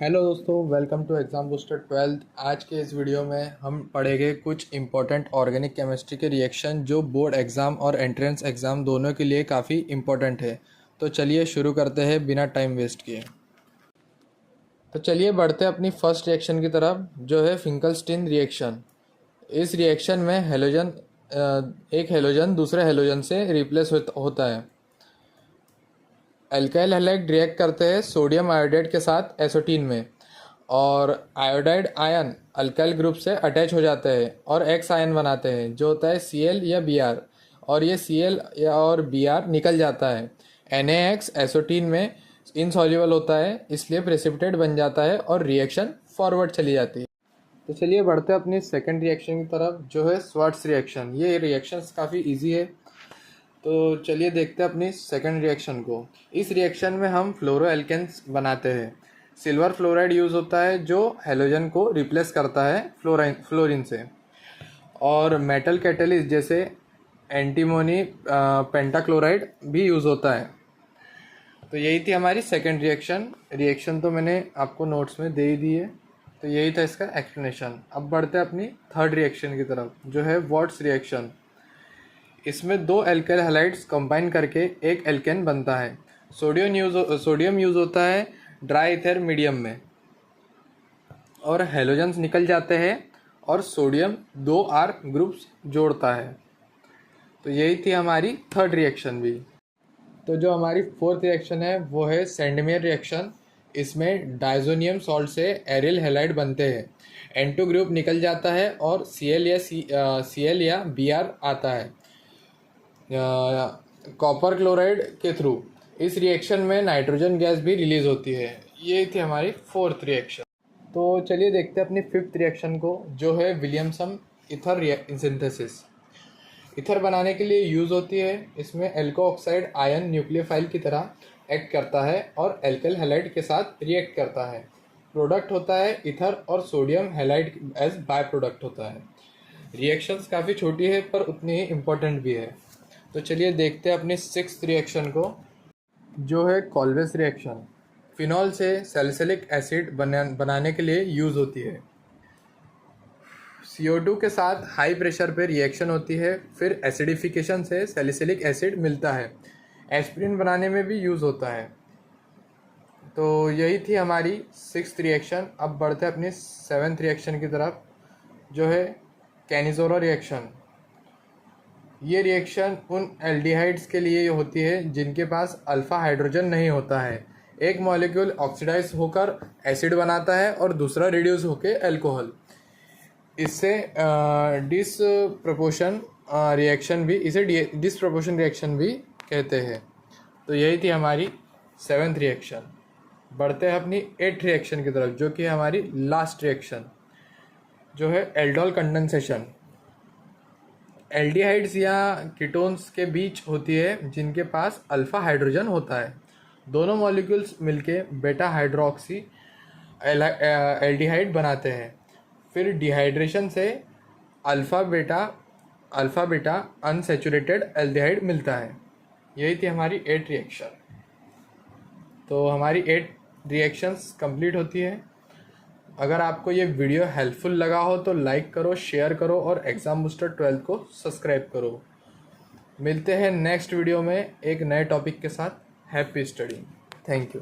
Hello दोस्तों, welcome to exam booster 12th। आज के इस वीडियो में हम पढ़ेंगे कुछ इंपॉर्टेंट ऑर्गेनिक केमिस्ट्री के रिएक्शन जो बोर्ड एग्ज़ाम और एंट्रेंस एग्ज़ाम दोनों के लिए काफ़ी इंपॉर्टेंट है। तो चलिए शुरू करते हैं बिना टाइम वेस्ट किए। तो चलिए बढ़ते हैं अपनी फर्स्ट रिएक्शन की तरफ, जो है फिंकलस्टीन रिएक्शन। इस रिएक्शन में एक हेलोजन दूसरे हेलोजन से रिप्लेस होता है। एल्काइल हैलाइड रिएक्ट करते हैं सोडियम आयोडाइड के साथ एसोटीन में, और आयोडाइड आयन अल्काइल ग्रुप से अटैच हो जाते हैं और एक्स आयन बनाते हैं जो होता है Cl या Br, और ये Cl और Br निकल जाता है। NaX एसोटीन में इनसॉल्युबल होता है, इसलिए प्रेसिपिटेट बन जाता है और रिएक्शन फॉरवर्ड चली जाती है। तो चलिए बढ़ते हैं अपनी सेकंड रिएक्शन की तरफ, जो है स्वार्ट्स रिएक्शन। ये रिएक्शंस काफ़ी इजी है, तो चलिए देखते हैं अपनी सेकंड रिएक्शन को। इस रिएक्शन में हम फ्लोरोएल्केन्स बनाते हैं। सिल्वर फ्लोराइड यूज़ होता है जो हेलोजन को रिप्लेस करता है फ्लोरीन से, और मेटल कैटलिस्ट जैसे एंटीमोनी पेंटाक्लोराइड भी यूज़ होता है। तो यही थी हमारी सेकंड रिएक्शन तो मैंने आपको नोट्स में दे ही दी है, तो यही था इसका एक्सप्लेनेशन। अब बढ़ते हैं अपनी थर्ड रिएक्शन की तरफ, जो है वॉट्स रिएक्शन। इसमें दो एल्काइल हैलाइड्स कंबाइन करके एक एल्केन बनता है। सोडियम यूज़ होता है ड्राई ईथर मीडियम में, और हेलोजन्स निकल जाते हैं और सोडियम 2R ग्रुप्स जोड़ता है। तो यही थी हमारी थर्ड रिएक्शन भी। तो जो हमारी फोर्थ रिएक्शन है वो है सेंडमेयर रिएक्शन। इसमें डाइजोनियम सॉल्ट से एरिल हैलाइड बनते हैं। N2 ग्रुप निकल जाता है और Cl या Br आता है कॉपर क्लोराइड के थ्रू। इस रिएक्शन में नाइट्रोजन गैस भी रिलीज होती है। ये थी हमारी फोर्थ रिएक्शन। तो चलिए देखते हैं अपनी फिफ्थ रिएक्शन को, जो है विलियमसन ईथर सिंथेसिस। ईथर बनाने के लिए यूज़ होती है। इसमें एल्को ऑक्साइड आयन न्यूक्लियोफाइल की तरह एक्ट करता है और एल्काइल हैलाइड के साथ रिएक्ट करता है। प्रोडक्ट होता है ईथर, और sodium halide as by product होता है। रिएक्शंस काफ़ी छोटी है पर उतनी ही इम्पोर्टेंट भी है। तो चलिए देखते हैं अपनी सिक्स्थ रिएक्शन को, जो है कॉल्वेस रिएक्शन। फिनॉल से सैलिसिलिक एसिड बनाने के लिए यूज़ होती है। CO2 के साथ हाई प्रेशर पे रिएक्शन होती है, फिर एसिडिफिकेशन से सैलिसिलिक एसिड मिलता है। एस्पिरिन बनाने में भी यूज़ होता है। तो यही थी हमारी सिक्स्थ रिएक्शन। अब बढ़ते हैं अपनी सेवन्थ रिएक्शन की तरफ, जो है कैनिजोरा रिएक्शन। ये रिएक्शन उन एल्डिहाइड्स के लिए होती है जिनके पास अल्फ़ा हाइड्रोजन नहीं होता है। एक मॉलिक्यूल ऑक्सीडाइज होकर एसिड बनाता है और दूसरा रिड्यूस होकर अल्कोहल। इसे डिसप्रपोर्शन रिएक्शन भी कहते हैं। तो यही थी हमारी सेवन्थ रिएक्शन। बढ़ते हैं अपनी एट्थ रिएक्शन की तरफ, जो कि हमारी लास्ट रिएक्शन, जो है एल्डोल कंडेंसेशन। एल्डिहाइड्स या कीटोन्स के बीच होती है जिनके पास अल्फ़ा हाइड्रोजन होता है। दोनों मॉलिक्यूल्स मिलके बेटा हाइड्रोक्सी एल्डिहाइड बनाते हैं। फिर डिहाइड्रेशन से अल्फ़ा बेटा अनसैचुरेटेड एल्डिहाइड मिलता है। यही थी हमारी 8 रिएक्शन। तो हमारी 8 रिएक्शंस कंप्लीट होती है। अगर आपको ये वीडियो हेल्पफुल लगा हो तो लाइक करो, शेयर करो और एग्ज़ाम बूस्टर 12 को सब्सक्राइब करो। मिलते हैं नेक्स्ट वीडियो में एक नए टॉपिक के साथ। Happy study. Thank you.